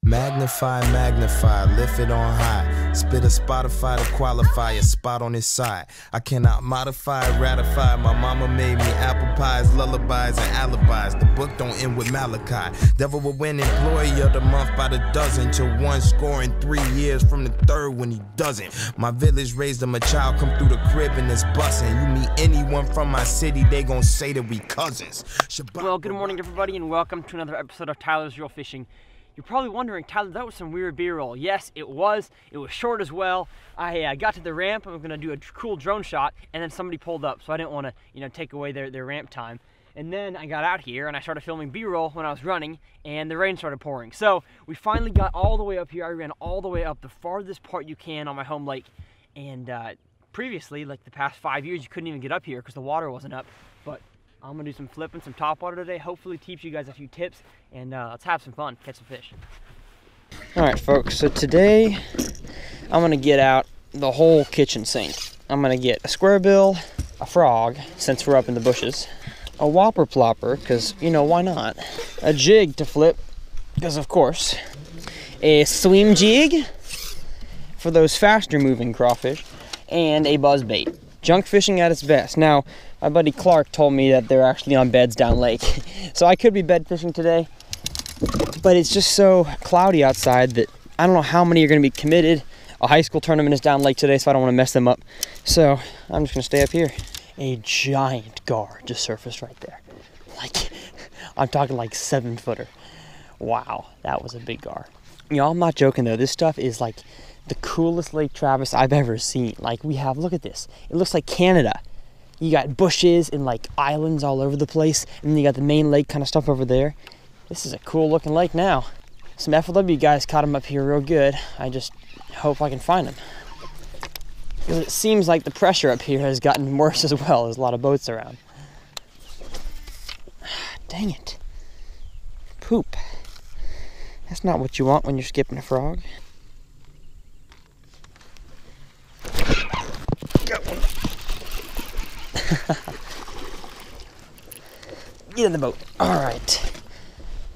Magnify, magnify, lift it on high. Spit a Spotify to qualify a spot on his side. I cannot modify, ratify. My mama made me apple pies, lullabies, and alibis. The book don't end with Malachi. Devil will win employee of the month by the dozen. Till one scoring 3 years from the third when he doesn't. My village raised him a child, come through the crib and it's bussin'. You meet anyone from my city, they gon' say that we cousins. Well, good morning everybody and welcome to another episode of Tyler's Real Fishing. You're probably wondering, Tyler, that was some weird B-roll. Yes, it was. It was short as well. I got to the ramp. I was going to do a cool drone shot, and then somebody pulled up, so I didn't want to, take away their ramp time. And then I got out here, and I started filming B-roll when I was running, and the rain started pouring. So we finally got all the way up here. I ran all the way up the farthest part you can on my home lake. And previously, like the past 5 years, you couldn't even get up here because the water wasn't up. But I'm gonna do some flipping, some topwater today. Hopefully teach you guys a few tips, and let's have some fun, catch some fish. All right, folks, so today I'm gonna get out the whole kitchen sink. I'm gonna get a square bill, a frog, since we're up in the bushes, a whopper plopper, because, why not? A jig to flip, because of course. A swim jig for those faster moving crawfish, and a buzz bait. Junk fishing at its best. Now, my buddy Clark told me that they're actually on beds down lake. So I could be bed fishing today, but it's just so cloudy outside that I don't know how many are gonna be committed. A high school tournament is down lake today, so I don't wanna mess them up. So I'm just gonna stay up here. A giant gar just surfaced right there. I'm talking like 7-footer. Wow, that was a big gar. I'm not joking though, this stuff is like the coolest Lake Travis I've ever seen. Look at this. It looks like Canada. You got bushes and like islands all over the place, and then you got the main lake kind of stuff over there. This is a cool looking lake now. Some FLW guys caught them up here real good. I just hope I can find them. It seems like the pressure up here has gotten worse as well. There's a lot of boats around. Dang it. Poop. That's not what you want when you're skipping a frog. Got one. Get in the boat. All right.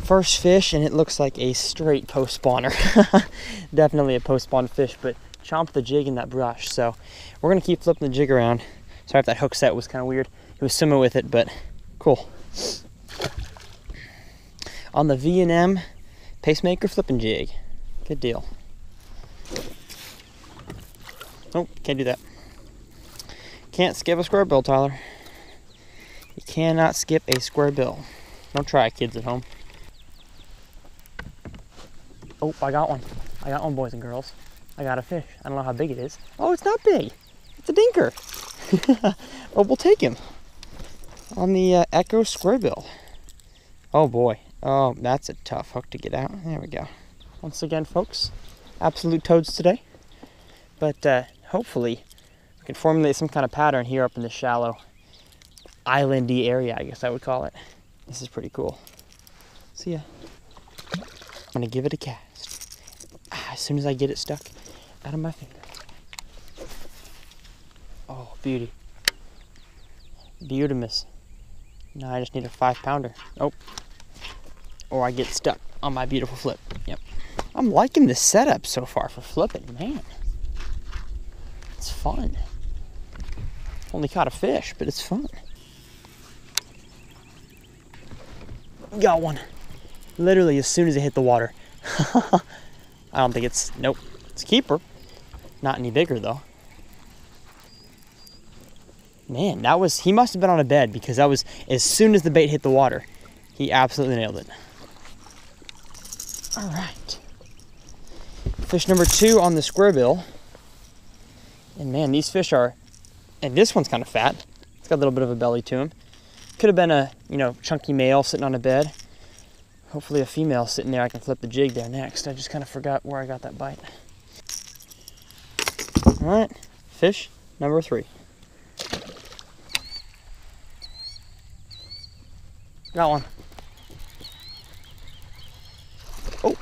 First fish, and it looks like a straight post spawner. Definitely a post spawn fish, but chomped the jig in that brush. So we're gonna keep flipping the jig around. Sorry if that hook set was kind of weird. He was swimming with it, but cool. On the V&M pacemaker flipping jig. Good deal. Nope, can't do that. Can't skip a square bill, Tyler. You cannot skip a square bill. Don't try it, kids at home. Oh, I got one. I got one, boys and girls. I got a fish. I don't know how big it is. Oh, it's not big. It's a dinker. Oh, we'll take him. On the Echo square bill. Oh boy. Oh, that's a tough hook to get out. There we go. Once again, folks, absolute toads today. But hopefully we can formulate some kind of pattern here up in this shallow islandy area, I guess I would call it. This is pretty cool. See ya. I'm gonna give it a cast. As soon as I get it stuck out of my finger. Oh, beauty. Beautimus. Now I just need a 5-pounder. Oh. Or I get stuck on my beautiful flip. Yep. I'm liking this setup so far for flipping, man. It's fun. Only caught a fish, but it's fun. Got one. Literally as soon as it hit the water. I don't think it's, nope. It's a keeper. Not any bigger though. Man, he must have been on a bed, because that was, as soon as the bait hit the water, he absolutely nailed it. All right. Fish number 2 on the square bill. And man, these fish are, and this one's kind of fat. It's got a little bit of a belly to him. Could have been a, chunky male sitting on a bed. Hopefully a female sitting there. I can flip the jig there next. I just kind of forgot where I got that bite. All right, fish number 3. Got one. Oh,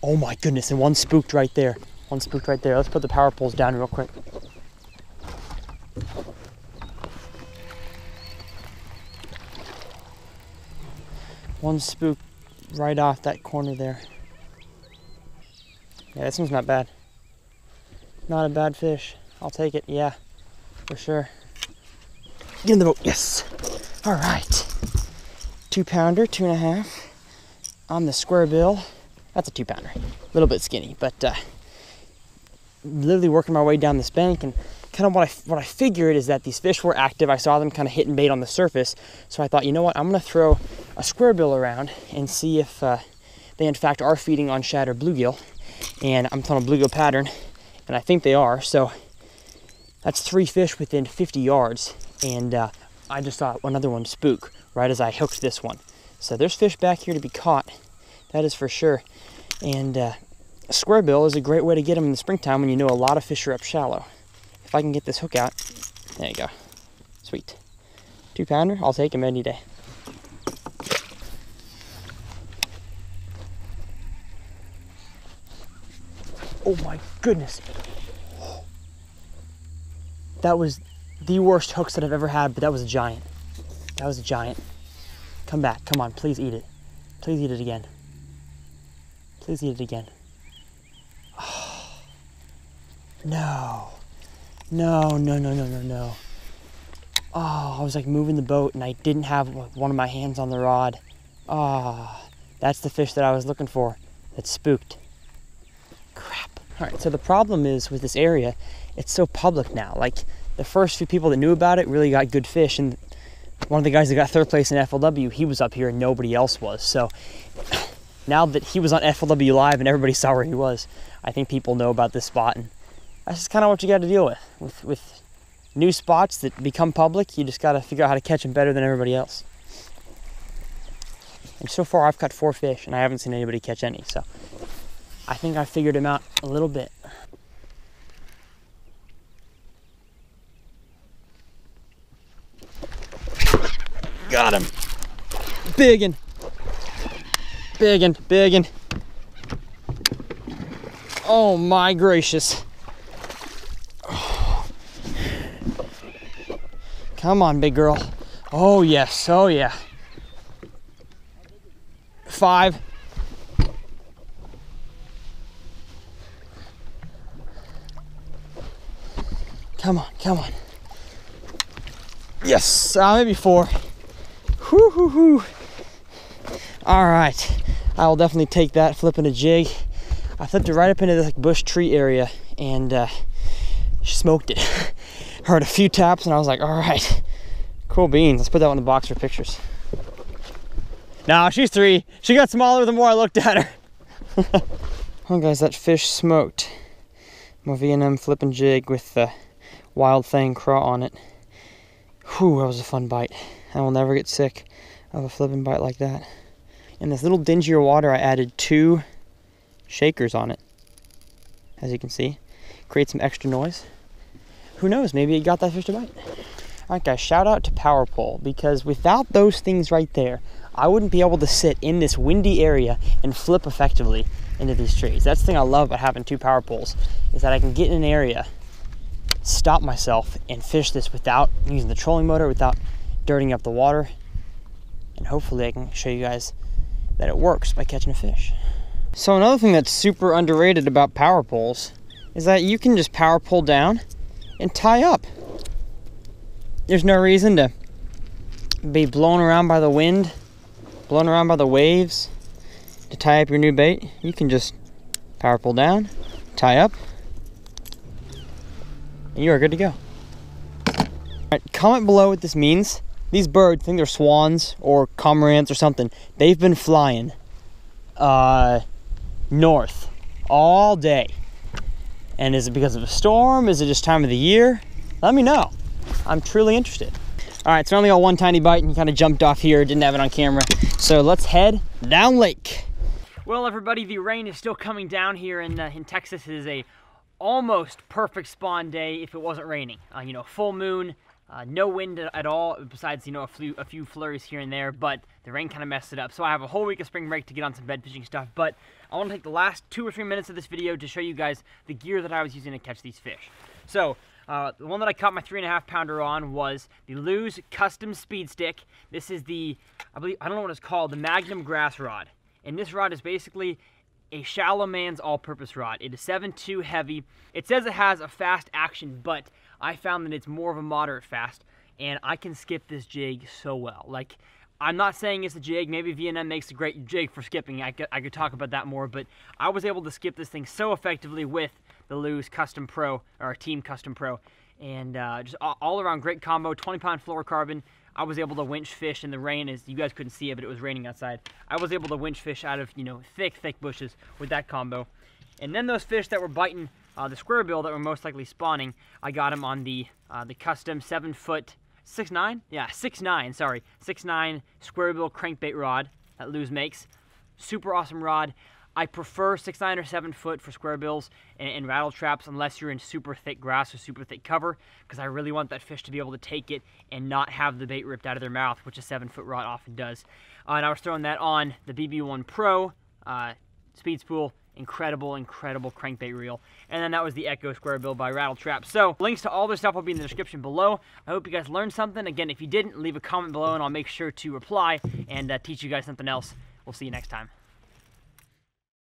oh my goodness, and one spooked right there. One spooked right there. Let's put the power poles down real quick. One spooked right off that corner there. Yeah, this one's not bad. Not a bad fish. I'll take it, yeah, for sure. Get in the boat, yes. All right. 2-pounder, 2.5 on the square bill. That's a 2-pounder. A little bit skinny, but literally working my way down this bank, and kind of what I figured is that these fish were active. I saw them kind of hitting bait on the surface, so I thought, you know what, I'm gonna throw a square bill around and see if they in fact are feeding on shad or bluegill. And I'm throwing a bluegill pattern, and I think they are. So that's 3 fish within 50 yards, and I just saw another one spook right as I hooked this one. So there's fish back here to be caught, that is for sure. And a square bill is a great way to get them in the springtime when you know a lot of fish are up shallow. If I can get this hook out, there you go, sweet. 2-pounder, I'll take him any day. Oh my goodness. That was the worst hooks that I've ever had, but that was a giant. That was a giant. Come back, come on, please eat it. Please eat it again. Please eat it again. Oh, no. No, no, no, no, no, no. Oh, I was like moving the boat and I didn't have one of my hands on the rod. Oh, that's the fish that I was looking for. That spooked. Crap. All right, so the problem is with this area, it's so public now. Like, the first few people that knew about it really got good fish, and one of the guys that got 3rd place in FLW, he was up here and nobody else was. So now that he was on FLW Live and everybody saw where he was, I think people know about this spot, and that's just kind of what you got to deal with new spots that become public. You just got to figure out how to catch them better than everybody else. And so far I've caught 4 fish and I haven't seen anybody catch any, so I think I figured him out a little bit. Got him. Biggin. Biggin, biggin. Oh my gracious. Come on, big girl. Oh yes, oh yeah. 5. Come on, come on. Yes, maybe 4. Whoo, hoo, hoo. All right, I will definitely take that, flipping a jig. I flipped it right up into this like bush tree area and smoked it. Heard a few taps and I was like, all right, cool beans. Let's put that one in the box for pictures. No, she's 3. She got smaller the more I looked at her. Well, guys, that fish smoked. My V&M flipping jig with the wild thing craw on it. Whew, that was a fun bite. I will never get sick of a flipping bite like that. In this little dingier water, I added 2 shakers on it. As you can see, create some extra noise. Who knows, maybe it got that fish to bite. All right, guys, shout out to Power Pole, because without those things right there, I wouldn't be able to sit in this windy area and flip effectively into these trees. That's the thing I love about having 2 power poles, is that I can get in an area, stop myself, and fish this without using the trolling motor, without dirtying up the water, and hopefully I can show you guys that it works by catching a fish. So another thing that's super underrated about power poles is that you can just power pole down and tie up. There's no reason to be blown around by the wind, blown around by the waves to tie up your new bait. You can just power pole down, tie up, and you are good to go. All right, comment below what this means. These birds, I think they're swans or cormorants or something, they've been flying north all day. And is it because of a storm? Is it just time of the year? Let me know. I'm truly interested. All right, so I only got one tiny bite and kind of jumped off here, didn't have it on camera. So let's head down lake. Well, everybody, the rain is still coming down here in Texas. It is a almost perfect spawn day if it wasn't raining. You know, full moon, no wind at all, besides, you know, a few flurries here and there, but the rain kind of messed it up. So I have a whole week of spring break to get on some bed fishing stuff, but I want to take the last 2 or 3 minutes of this video to show you guys the gear that I was using to catch these fish. So, the one that I caught my 3.5 pounder on was the Lew's Custom Speed Stick. This is the, I don't know what it's called, the Magnum Grass Rod. And this rod is basically a Shallow Man's all-purpose rod. It is 7.2 heavy. It says it has a fast action, but I found that it's more of a moderate fast, and I can skip this jig so well. Like, I'm not saying it's a jig. Maybe V&M makes a great jig for skipping. I could talk about that more, but I was able to skip this thing so effectively with the Lew's Custom Pro, or Team Custom Pro, and just all around great combo. 20-pound fluorocarbon. I was able to winch fish in the rain, as you guys couldn't see it, but it was raining outside. I was able to winch fish out of, you know, thick bushes with that combo. And then those fish that were biting the square bill that were most likely spawning, I got them on the custom 7-foot, 6'9"? Yeah, 6'9", sorry. 6'9" square bill crankbait rod that Lew's makes. Super awesome rod. I prefer 6'9" or 7-foot for square bills and rattle traps unless you're in super thick grass or super thick cover, because I really want that fish to be able to take it and not have the bait ripped out of their mouth, which a 7-foot rod often does. And I was throwing that on the BB1 Pro speed spool. Incredible crankbait reel. And then that was the Echo square bill by Rattle Trap. So links to all this stuff will be in the description below. I hope you guys learned something. Again, if you didn't, leave a comment below and I'll make sure to reply and teach you guys something else. We'll see you next time.